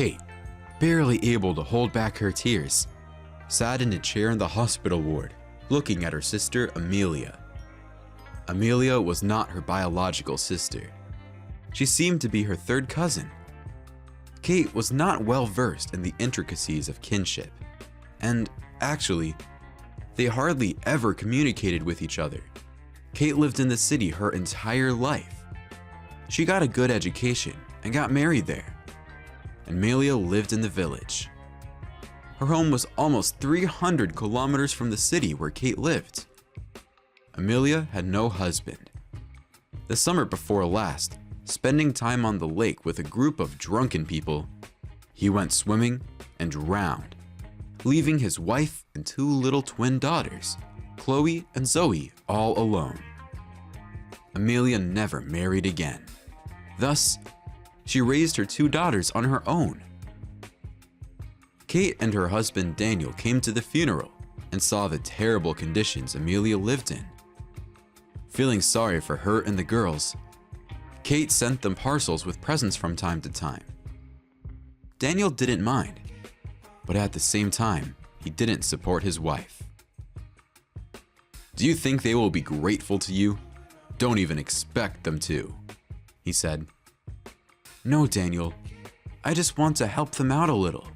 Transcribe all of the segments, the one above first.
Kate, barely able to hold back her tears, sat in a chair in the hospital ward, looking at her sister Amelia. Amelia was not her biological sister. She seemed to be her third cousin. Kate was not well versed in the intricacies of kinship, and actually, they hardly ever communicated with each other. Kate lived in the city her entire life. She got a good education and got married there. Amelia lived in the village. Her home was almost 300 kilometers from the city where Kate lived. Amelia had no husband. The summer before last, spending time on the lake with a group of drunken people, he went swimming and drowned, leaving his wife and two little twin daughters, Chloe and Zoe, all alone. Amelia never married again. Thus, she raised her two daughters on her own. Kate and her husband Daniel came to the funeral and saw the terrible conditions Amelia lived in. Feeling sorry for her and the girls, Kate sent them parcels with presents from time to time. Daniel didn't mind, but at the same time, he didn't support his wife. "Do you think they will be grateful to you? Don't even expect them to," he said. "No, Daniel, I just want to help them out a little.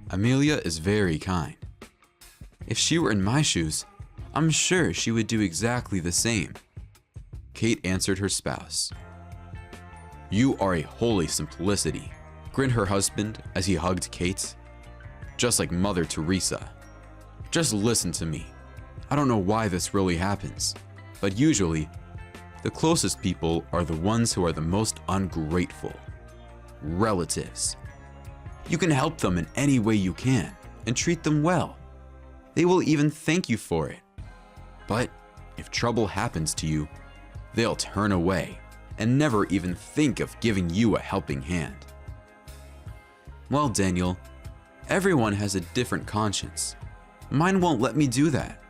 Amelia is very kind. If she were in my shoes, I'm sure she would do exactly the same," Kate answered her spouse. "You are a holy simplicity," grinned her husband as he hugged Kate. "Just like Mother Teresa. Just listen to me. I don't know why this really happens, but usually, the closest people are the ones who are the most ungrateful. Relatives. You can help them in any way you can and treat them well. They will even thank you for it. But if trouble happens to you, they'll turn away and never even think of giving you a helping hand." "Well, Daniel, everyone has a different conscience. Mine won't let me do that.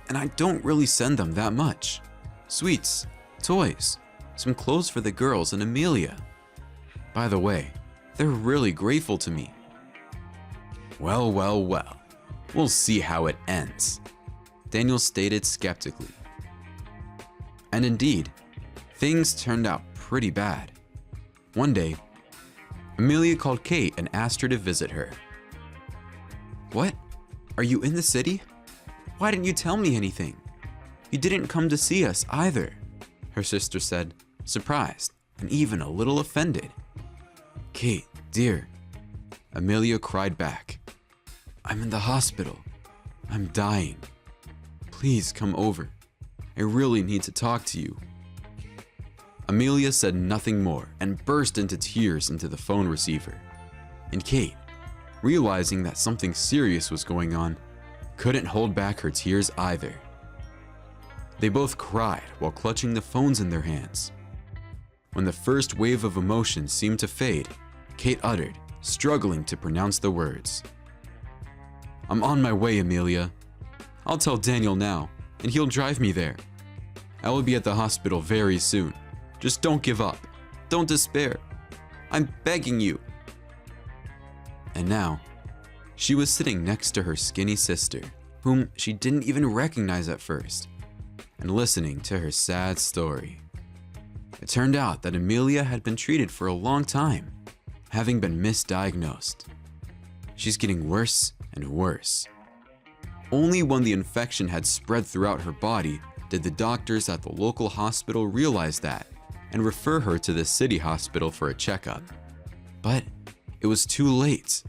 And I don't really send them that much. Sweets, toys, some clothes for the girls and Amelia. By the way, they're really grateful to me." Well, we'll see how it ends," Daniel stated skeptically. And indeed, things turned out pretty bad. One day, Amelia called Kate and asked her to visit her. "What? Are you in the city? Why didn't you tell me anything? You didn't come to see us either," her sister said, surprised and even a little offended. "Kate, dear," Amelia cried back, "I'm in the hospital. I'm dying. Please come over. I really need to talk to you." Amelia said nothing more and burst into tears into the phone receiver. And Kate, realizing that something serious was going on, couldn't hold back her tears either. They both cried while clutching the phones in their hands. When the first wave of emotion seemed to fade, Kate uttered, struggling to pronounce the words, "I'm on my way, Amelia. I'll tell Daniel now, and he'll drive me there. I will be at the hospital very soon. Just don't give up. Don't despair. I'm begging you." And now, she was sitting next to her skinny sister, whom she didn't even recognize at first, and listening to her sad story. It turned out that Amelia had been treated for a long time, having been misdiagnosed. She's getting worse and worse. Only when the infection had spread throughout her body did the doctors at the local hospital realize that and refer her to the city hospital for a checkup. But it was too late.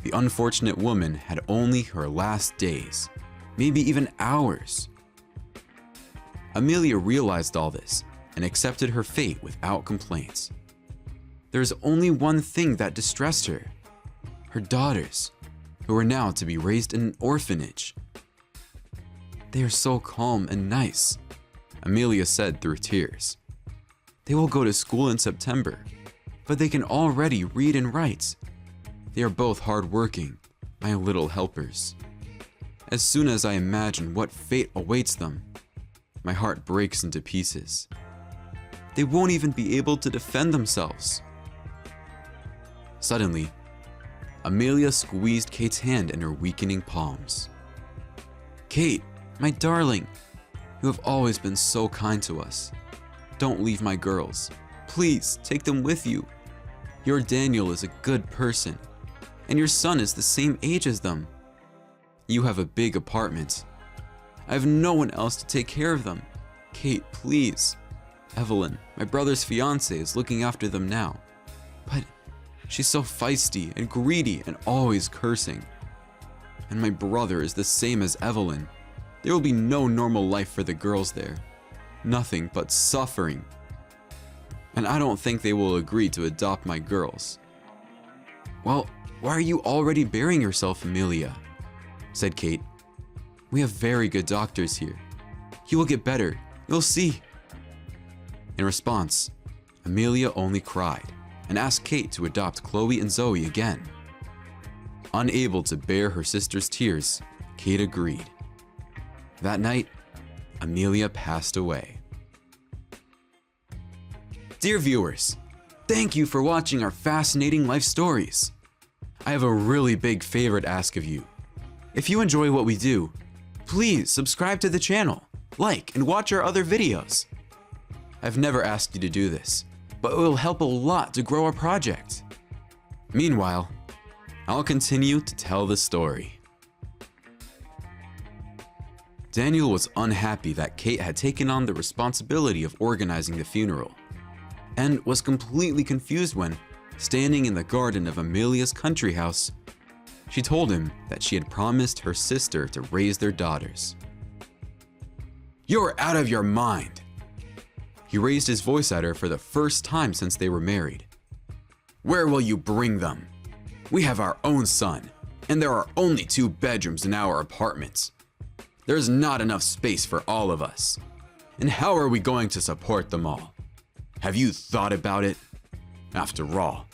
The unfortunate woman had only her last days, maybe even hours. Amelia realized all this and accepted her fate without complaints. There was only one thing that distressed her: her daughters, who were now to be raised in an orphanage. "They are so calm and nice," Amelia said through tears. "They will go to school in September, but they can already read and write. They are both hardworking, my little helpers. As soon as I imagine what fate awaits them, my heart breaks into pieces. They won't even be able to defend themselves." Suddenly, Amelia squeezed Kate's hand in her weakening palms. "Kate, my darling, you have always been so kind to us. Don't leave my girls. Please take them with you. Your Daniel is a good person, and your son is the same age as them. You have a big apartment. I have no one else to take care of them. Kate, please. Evelyn, my brother's fiancée, is looking after them now. But she's so feisty and greedy and always cursing. And my brother is the same as Evelyn. There will be no normal life for the girls there. Nothing but suffering. And I don't think they will agree to adopt my girls." "Well, why are you already burying yourself, Amelia?" said Kate. "We have very good doctors here. He will get better. You'll see." In response, Amelia only cried and asked Kate to adopt Chloe and Zoe again. Unable to bear her sister's tears, Kate agreed. That night, Amelia passed away. Dear viewers, thank you for watching our fascinating life stories. I have a really big favor to ask of you. If you enjoy what we do, please subscribe to the channel, like, and watch our other videos. I've never asked you to do this, but it will help a lot to grow our project. Meanwhile, I'll continue to tell the story. Daniel was unhappy that Kate had taken on the responsibility of organizing the funeral, and was completely confused when, standing in the garden of Amelia's country house, she told him that she had promised her sister to raise their daughters. "You're out of your mind!" He raised his voice at her for the first time since they were married. "Where will you bring them? We have our own son, and there are only 2 bedrooms in our apartment. There's not enough space for all of us. And how are we going to support them all? Have you thought about it? After all,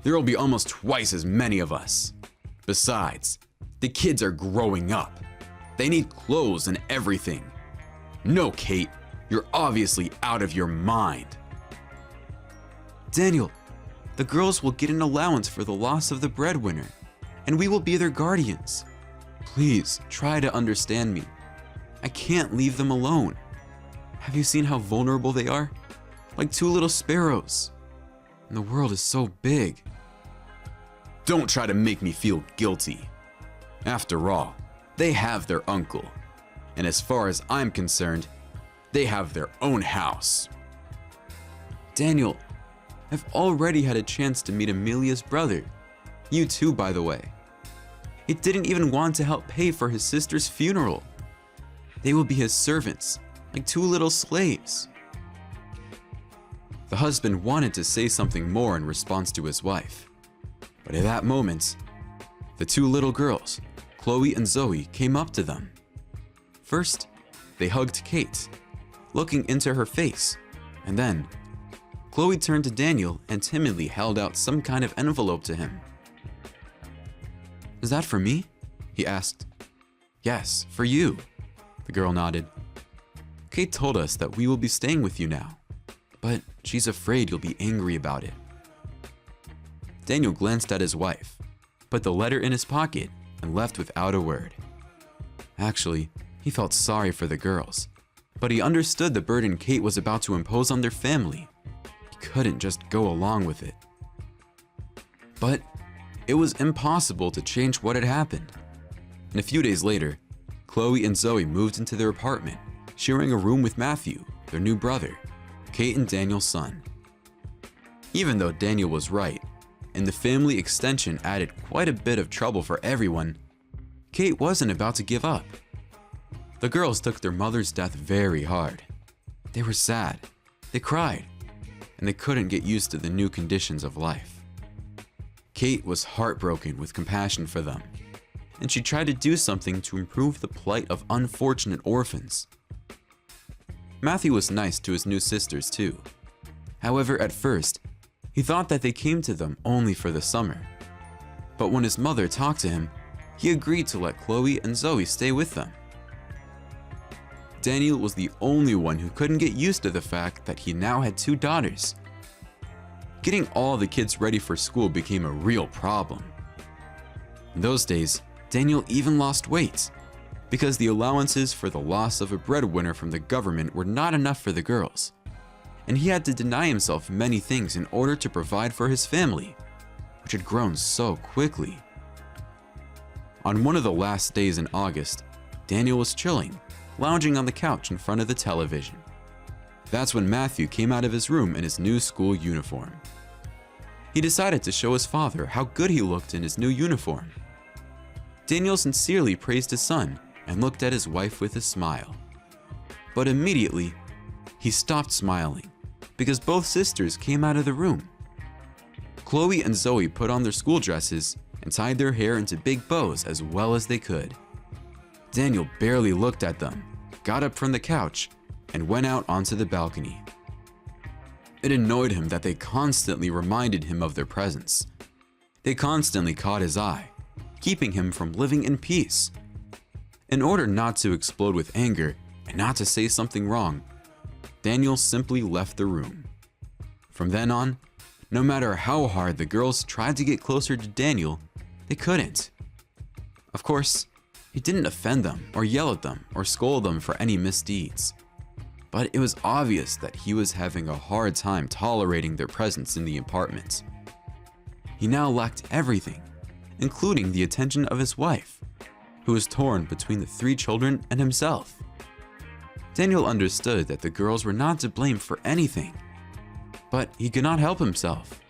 there will be almost twice as many of us. Besides, the kids are growing up. They need clothes and everything. No, Kate, you're obviously out of your mind." "Daniel, the girls will get an allowance for the loss of the breadwinner, and we will be their guardians. Please try to understand me. I can't leave them alone. Have you seen how vulnerable they are? Like 2 little sparrows. And the world is so big." "Don't try to make me feel guilty. After all, they have their uncle. And as far as I'm concerned, they have their own house." "Daniel, I've already had a chance to meet Amelia's brother. You too, by the way. He didn't even want to help pay for his sister's funeral. They will be his servants, like 2 little slaves." The husband wanted to say something more in response to his wife. But at that moment, the 2 little girls, Chloe and Zoe, came up to them. First, they hugged Kate, looking into her face, and then Chloe turned to Daniel and timidly held out some kind of envelope to him. "Is that for me?" he asked. "Yes, for you," the girl nodded. "Kate told us that we will be staying with you now, but she's afraid you'll be angry about it." Daniel glanced at his wife, put the letter in his pocket, and left without a word. Actually, he felt sorry for the girls, but he understood the burden Kate was about to impose on their family. He couldn't just go along with it. But it was impossible to change what had happened. And a few days later, Chloe and Zoe moved into their apartment, sharing a room with Matthew, their new brother, Kate and Daniel's son. Even though Daniel was right, and the family extension added quite a bit of trouble for everyone, Kate wasn't about to give up. The girls took their mother's death very hard. They were sad, they cried, and they couldn't get used to the new conditions of life. Kate was heartbroken with compassion for them, and she tried to do something to improve the plight of unfortunate orphans. Matthew was nice to his new sisters too. However, at first, he thought that they came to them only for the summer. But when his mother talked to him, he agreed to let Chloe and Zoe stay with them. Daniel was the only one who couldn't get used to the fact that he now had 2 daughters. Getting all the kids ready for school became a real problem. In those days, Daniel even lost weight because the allowances for the loss of a breadwinner from the government were not enough for the girls, and he had to deny himself many things in order to provide for his family, which had grown so quickly. On one of the last days in August, Daniel was chilling, lounging on the couch in front of the television. That's when Matthew came out of his room in his new school uniform. He decided to show his father how good he looked in his new uniform. Daniel sincerely praised his son and looked at his wife with a smile. But immediately, he stopped smiling because both sisters came out of the room. Chloe and Zoe put on their school dresses and tied their hair into big bows as well as they could. Daniel barely looked at them, got up from the couch, and went out onto the balcony. It annoyed him that they constantly reminded him of their presence. They constantly caught his eye, keeping him from living in peace. In order not to explode with anger and not to say something wrong, Daniel simply left the room. From then on, no matter how hard the girls tried to get closer to Daniel, they couldn't. Of course, he didn't offend them or yell at them or scold them for any misdeeds. But it was obvious that he was having a hard time tolerating their presence in the apartment. He now lacked everything, including the attention of his wife, who was torn between the 3 children and himself. Daniel understood that the girls were not to blame for anything, but he could not help himself.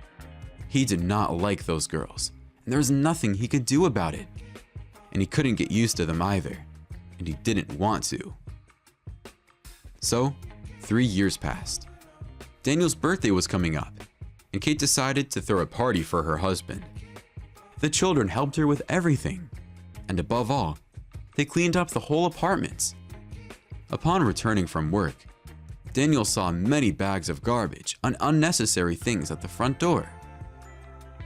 He did not like those girls, and there was nothing he could do about it. And he couldn't get used to them either, and he didn't want to. So, 3 years passed. Daniel's birthday was coming up, and Kate decided to throw a party for her husband. The children helped her with everything, and above all, they cleaned up the whole apartment. Upon returning from work, Daniel saw many bags of garbage and unnecessary things at the front door.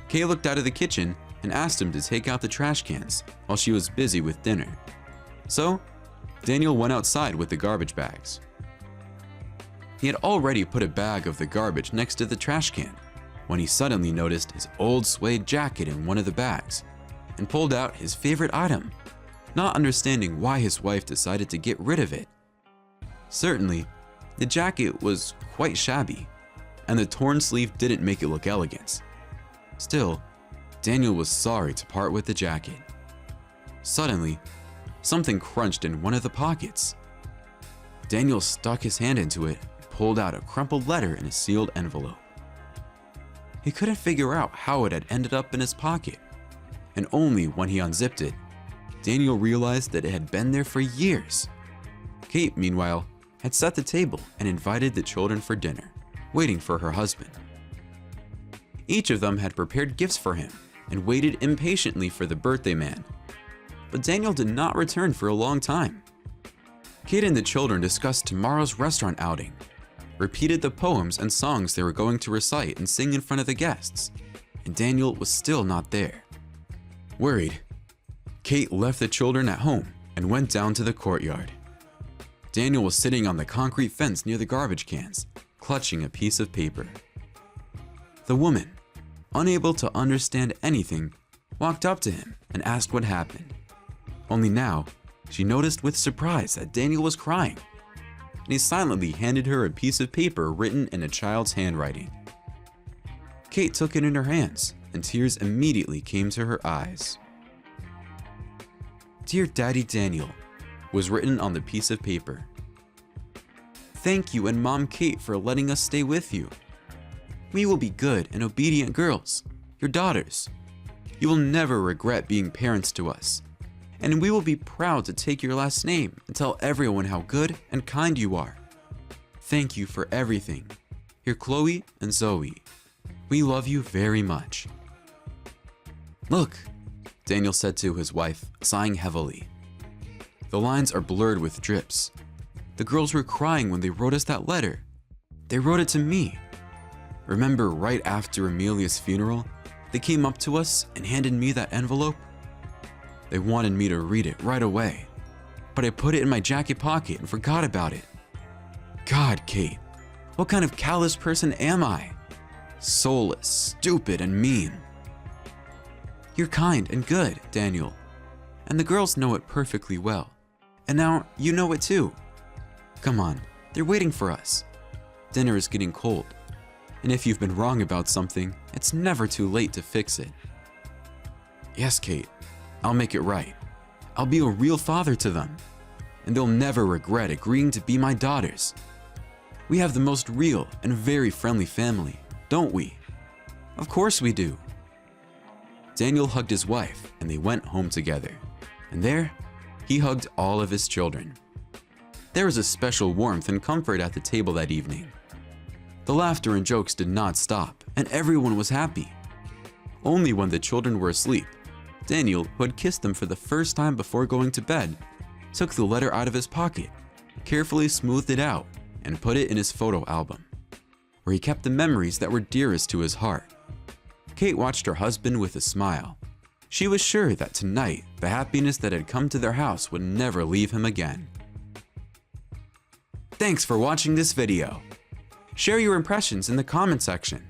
Kay looked out of the kitchen and asked him to take out the trash cans while she was busy with dinner. So, Daniel went outside with the garbage bags. He had already put a bag of the garbage next to the trash can when he suddenly noticed his old suede jacket in one of the bags and pulled out his favorite item, not understanding why his wife decided to get rid of it. Certainly, the jacket was quite shabby, and the torn sleeve didn't make it look elegant. Still, Daniel was sorry to part with the jacket. Suddenly, something crunched in one of the pockets. Daniel stuck his hand into it and pulled out a crumpled letter in a sealed envelope. He couldn't figure out how it had ended up in his pocket, and only when he unzipped it, Daniel realized that it had been there for years. Kate, meanwhile, had set the table and invited the children for dinner, waiting for her husband. Each of them had prepared gifts for him and waited impatiently for the birthday man. But Daniel did not return for a long time. Kate and the children discussed tomorrow's restaurant outing, repeated the poems and songs they were going to recite and sing in front of the guests, and Daniel was still not there. Worried, Kate left the children at home and went down to the courtyard. Daniel was sitting on the concrete fence near the garbage cans, clutching a piece of paper. The woman, unable to understand anything, walked up to him and asked what happened. Only now, she noticed with surprise that Daniel was crying, and he silently handed her a piece of paper written in a child's handwriting. Kate took it in her hands, and tears immediately came to her eyes. "Dear Daddy Daniel," was written on the piece of paper. "Thank you and Mom Kate for letting us stay with you. We will be good and obedient girls, your daughters. You will never regret being parents to us, and we will be proud to take your last name and tell everyone how good and kind you are. Thank you for everything. Your Chloe and Zoe. We love you very much." "Look," Daniel said to his wife, sighing heavily. "The lines are blurred with drips. The girls were crying when they wrote us that letter. They wrote it to me. Remember right after Amelia's funeral, they came up to us and handed me that envelope? They wanted me to read it right away, but I put it in my jacket pocket and forgot about it. God, Kate, what kind of callous person am I? soulless, stupid, and mean. You're kind and good, Daniel, and the girls know it perfectly well. And now you know it too. Come on, they're waiting for us. Dinner is getting cold, and if you've been wrong about something, it's never too late to fix it. Yes, Kate, I'll make it right. I'll be a real father to them, and they'll never regret agreeing to be my daughters. We have the most real and very friendly family, don't we? Of course we do. Daniel hugged his wife, and they went home together. And there, he hugged all of his children. There was a special warmth and comfort at the table that evening. The laughter and jokes did not stop, and everyone was happy. Only when the children were asleep, Daniel, who had kissed them for the first time before going to bed, took the letter out of his pocket, carefully smoothed it out, and put it in his photo album, where he kept the memories that were dearest to his heart. Kate watched her husband with a smile. She was sure that tonight, the happiness that had come to their house would never leave him again. Thanks for watching this video. Share your impressions in the comment section.